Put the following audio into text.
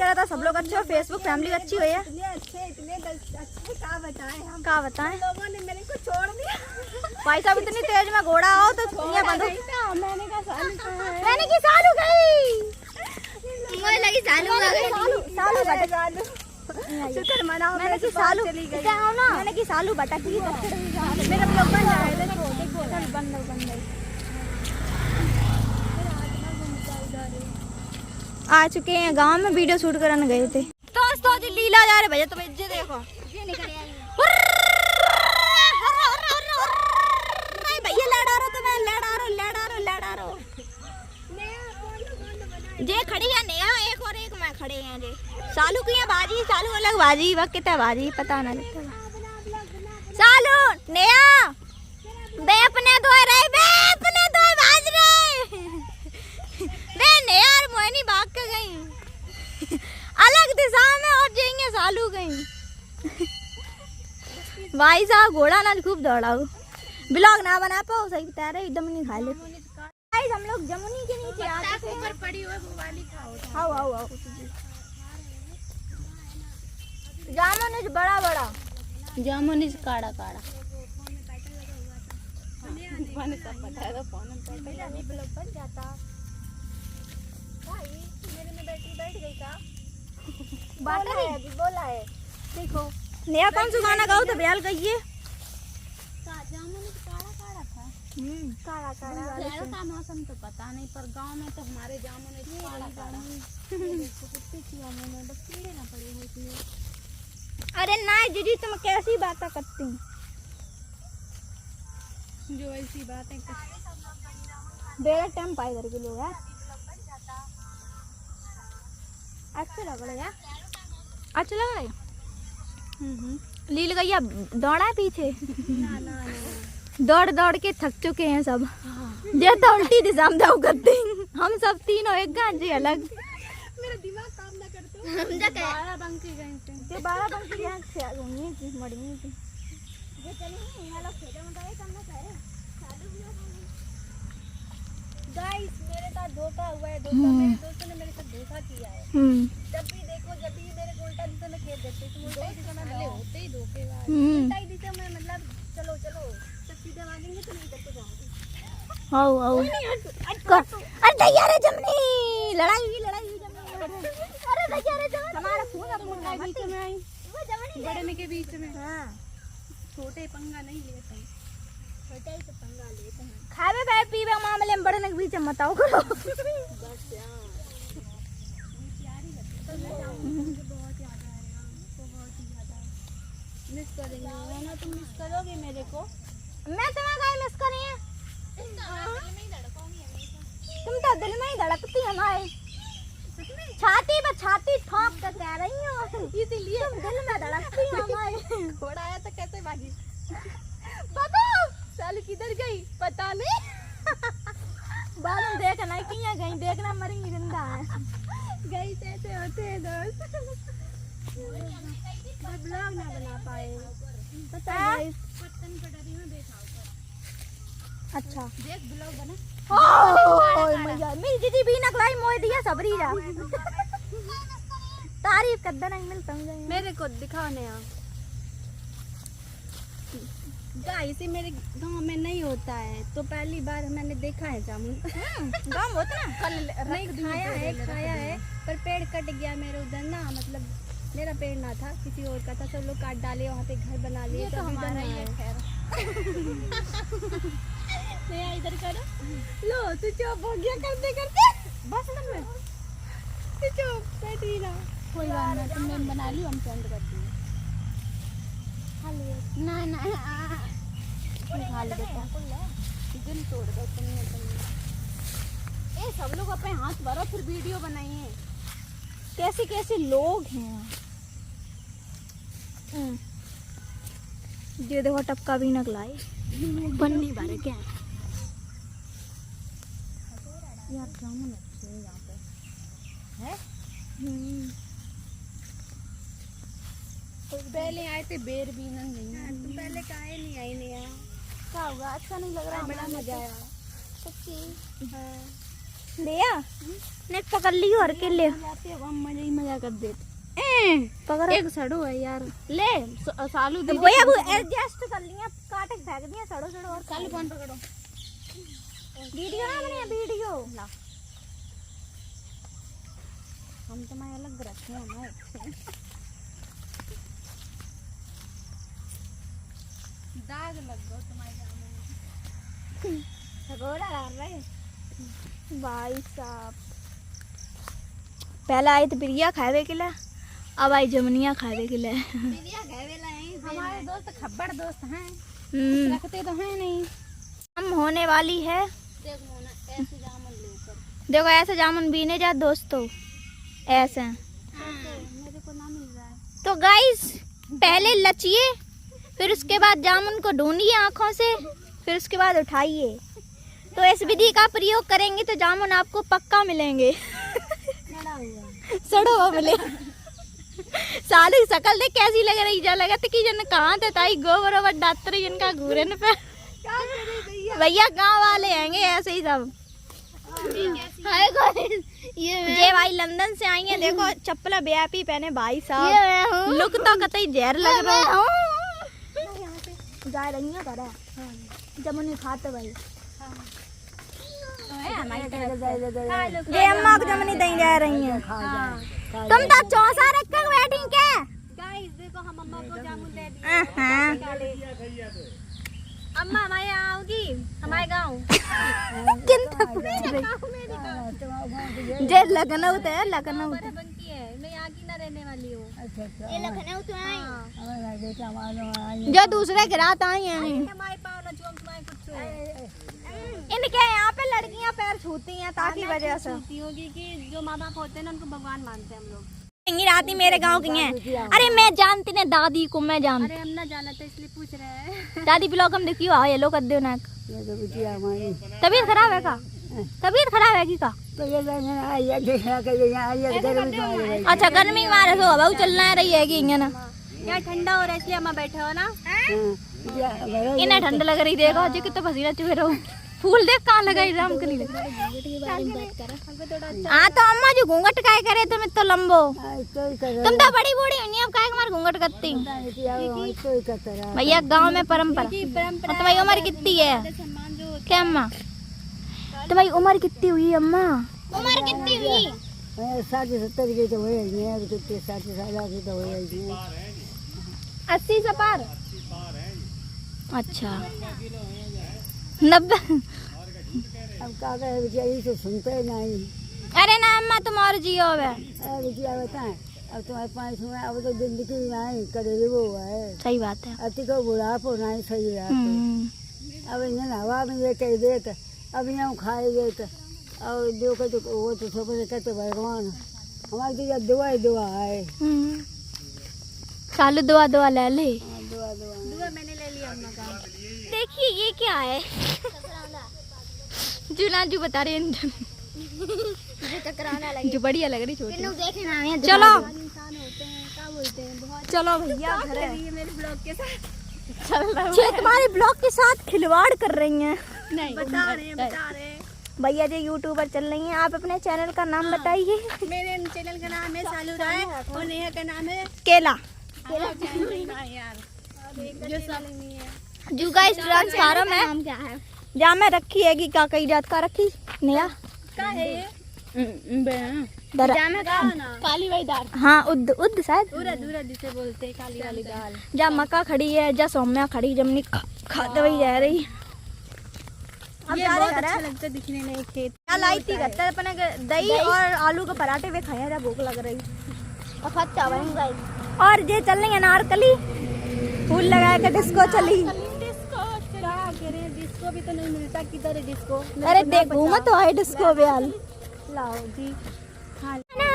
रहा था सब लोग अच्छे हो, फेसबुक फैमिली अच्छी हुई है। इतने अच्छे क्या बताएं हम। क्या बताएं, लोगों ने मेरे को छोड़ दिया। भाई साहब इतनी तेज में घोड़ा आओ तो ये बंद। मैंने कहा मैंने की सालू गई, मुझे लगी सालू सालू सालू शुक्र मनाओ। मैंने की सालू चली गई ना, मैंने की सालू भटक गई। मेरा ब्लॉग बन रहा है, देखो बंद आ चुके हैं गांव में, वीडियो शूट करने गए थे। तो लीला जा रहे भैया, तो ये देखो नहीं भैया लड़ा रहा, तो मैं लड़ा रहा। जे खड़ी है नया, एक और एक मैं खड़े हैं जे। सालू की बाजी, सालू अलग बाजी, वह कितना बाजी पता ना लगता। सालू नया बे अपने दो रहे, बे अपने दो बाज रहे बे नया और मोहिनी भाग के गई अलग दिशा में, और जाएंगे सालू गई। भाई साहब घोड़ा ना खूब दौड़ाओ, ब्लॉग ना बना पाओ सही बता रहे, एकदम नहीं खा ले। गाइस हम लोग जमुनी के नीचे आते थे, ऊपर पड़ी हुई वो वाली खाओ। आओ जामुन बड़ा बड़ा, जामुन काड़ा मैंने सब बताया था, ब्लॉग बन जाता। भाई मेरे में बैटरी बैठ गई का बोला है देखो। नया कौन सा गाना गाओ तो बयाल कहिए। जामुन काड़ा था। काड़ा शहरों का मौसम तो पता नहीं, पर गांव में तो हमारे जामुन काड़ा बस कीड़े ना पड़े हो इसमें। अरे ना दीदी तुम कैसी बातें करती, जो ऐसी बातें बेड़ा टाइम पाए घर के लोग यार। अच्छा लग रहा है, अच्छा लग रहा है। लील गैया दौड़ा है पीछे, दौड़ के थक चुके हैं सब। ये तो उल्टी दिशा में दौड़ करते, हम सब तीनों एक गांजे अलग। मेरा दिमाग काम ना करता। हम जा के 12 बंकी गए थे, ये 12 बंकी यहाँ से आ गई थी मड़ी थी। ये चली ये लोग खेतों में गए करना चाह रहे गाइस, मेरे साथ धोखा हुआ है। मेरे दोस्तों ने मेरे साथ धोखा किया है। जब भी मेरे को उल्टा दिशा में खेत देते, तुम उल्टा दिशा में होते ही धोखेबाज। उल्टा दिशा में मतलब चलो सब सीधे मांगेंगे तो नहीं करते जाओगे। आओ अरे तैयार है जमनी, लड़ाई हुई जमनी। अरे तैयार है जमनी, हमारा फोन अपने बीच में आई, वो जमनी बड़े के बीच में। हां छोटे पंगा नहीं लेते हैं, छोटे ही तो पंगा लेते हैं। खावे पे पीवे मामले में बड़े के बीच में मत आओ करो। बस यार प्यारी लगती है। मुझे बहुत याद आएगा, बहुत ही ज्यादा मिस करेंगे ना। तुम मिस करोगे मेरे को? मैं तुम्हें काहे मिस करी है, तुम तो दिल में ही धड़कती हमारे, छाती पे छाती ठोक कर कह रही हो, इसीलिए तुम दिल में धड़कती हमारे। घोड़ा आया तो कैसे भागी? पता साल किधर गई पता नहीं। बाद में देखना किया गई, देखना मरेंगी जिंदा है। गई ऐसे होते हैं दोस्त। ब्लॉग ना बना पाए, पता है पत्तन कटोरी में बैठा ऊपर। अच्छा देख ब्लॉग बना। मजा मेरी दीदी भी नकलाई मोह दिया सबरी जा तारीफ कर देना मिलता हूँ। मेरे को दिखाओ नया गाइस, मेरे गांव में नहीं होता है, तो पहली बार मैंने देखा है जामुन। गांव होता है कल नहीं खाया है पर पेड़ कट गया मेरे उधर ना, मतलब मेरा पेड़ ना था, किसी और का था। सब लोग काट डाले, वहाँ पे घर बना लिए। तो हमारा ही है खैर। नया इधर करो, लो तू चुप हो गया करते करते। बस ना तू चुप बैठी ना, कोई बात ना, तुमने बना ली, हम सेंड करते हैं। ना खा ले बेटा, दिल तोड़ दो तुमने। ए सब लोग अपने हाथ भरो फिर वीडियो बनाइए। कैसे कैसे लोग हैं। ये देखो टपका भी नकलाई बन्नी बारे क्या यार जामुन अच्छे हैं यहाँ पे है। पहले आए थे बेर भी नहीं, पहले काहे नहीं आई नया? क्या होगा, अच्छा नहीं लग रहा, बड़ा मजा आया सच्ची। हाँ लिया ने पकड़ लियो हर के ले जाते अब हम मजा ही मजा कर देते। पकड़ एक सड़ो है यार, ले सालू दीदी भैया वो एडजस्ट कर लिया, काट के फेंक दिया सड़ो सड़ो। और सालू फोन पकड़ो, वीडियो ना बने वीडियो ला हम तो मैं अलग रखे हैं ना। दाग लग गया तुम्हारे जामुन, भगोड़ा डाल रहे भाई साहब। पहले आई तो प्रिया खावे के लिए, अब आई जमुनिया खावे के लिए। प्रिया गएला हैं, हमारे दोस्त खब्बड़ दोस्त हैं, रखते तो हैं नहीं। हम होने वाली है, देख मोना ऐसे जामुन लेकर, देखो ऐसे जामुन बीने जा दोस्तों, ऐसे मेरे को ना मिल रहा है। तो गाइस पहले लचिए, फिर उसके बाद जामुन को ढूंढिए आँखों से, फिर उसके बाद उठाइए। तो इस विधि का प्रयोग करेंगे तो जामुन आपको पक्का मिलेंगे। सड़ो हुआ मिले। साली शकल देख कैसी लग रही, जा लगा कि जन कहाँ थे ताई गोबर ओबर डात रही इनका घूरे न पे। भैया गांव वाले आएंगे ऐसे ही सब। ये भाई लंदन से आई है, देखो चप्पल VIP पहने भाई साहब, लुक तो कतई जहर लग रहा है। जा रही है करा जमुनी खाते भाई, ये अम्मा को जमुनी दही जा रही है। तुम तो चौसा रख कर बैठी क्या? गाइस देखो हम अम्मा को जामुन दे दिए। अम्मा हमारे यहाँ आओगी, हमारे गाँव। जे लखनऊ तो है, लखनऊ तो बनती है, मैं यहाँ की ना रहने वाली हूँ। ये लखनऊ तो आई, जो दूसरे गिरात आई है। हमारे पाँव न छुओ, तुम्हारे कुछ छुए। इनके यहाँ पे लड़कियाँ पैर छूती हैं ताकि वजह से छूती होगी कि जो माँ बाप होते हैं ना उनको भगवान मानते हैं हम लोग। राती मेरे गांव की हैं। अरे मैं जानती ने दादी को, मैं जानती। अरे हम ना जाना था इसलिए पूछ रहे हैं। दादी ब्लॉग हम देखियो आ येलो कर दो ना। तबीयत खराब है का? तबीयत खराब है की का? अच्छा गर्मी मारे तो अब चलना रही है कि ना यार ठंडा हो रहा है इसलिए अम्मा बैठे हो ना। इन्हें ठंड लग रही, देखो जी कितना पसीना चुह रहा हूँ। फूल देख कहाँ लगाई राम के लिए। हाँ तो अम्मा जो घूंघट काय करे तुम तो लंबो, तुम तो बड़ी बूढ़ी हुई अब काय हमारे घूंघट करती। भैया गांव में परंपरा। तुम्हारी उम्र कितनी है क्या अम्मा? तुम्हारी उम्र कितनी हुई अम्मा? उम्र कितनी हुई? 60-70 की तो हुई है, 60 साल की तो हुई है। 80 से पार। अच्छा 90। अब का यही तो सुनते नहीं। अरे ना अम्मा तुम और जियो है। बिटिया बताए अब तुम्हारे पास में अब तो जिंदगी नहीं करे वो है। सही बात है। अति को बुढ़ापो नहीं सही है। अब यहाँ हवा में ये कह देते, अब यहाँ खाए देते और जो कहते वो तो सब कहते भगवान हमारी तो यह दुआ ही दुआ है। सालू दुआ दुआ ले ले। दुआ दुआ दुआ मैंने ले लिया अम्मा का। देखिए ये क्या है? जो बता रहे हैं जो बढ़िया लग रही छोटी। चलो इंसान होते हैं क्या बोलते हैं बहुत। चलो भैया घर है। ये मेरे ब्लॉग के साथ चल रहा है। तुम्हारे ब्लॉग के साथ खिलवाड़ कर रही हैं। नहीं बता रहे हैं भैया जी यूट्यूबर चल रही हैं। आप अपने चैनल का नाम बताइए। मेरे चैनल का नाम है सालू राय और नेहा का नाम है केला। यार जो सालू नहीं है जो गाइस ट्रांसफार्म है। नाम क्या है? जा मैं रखी है कि का कई जात का रखी नेहा क्या है ये? काली वाली दाल। हाँ उद्द शायद दूरा जिसे बोलते हैं काली वाली दाल। जा मक्का खड़ी है, जा सौम्या खड़ी, जमनी खाते हुई जा रही। ये बहुत अच्छा लगता है दिखने में। खेत क्या लाई थी घर अपने दही और आलू के पराठे वे खाए, जा भूख लग रही। और ये चल रही अनारकली, फूल लगा के डिस्को चली। डिस्को भी तो नहीं मिलता, किधर है डिस्को? अरे देख घूमा तो आए डिस्को बेल। लाओ जी। ना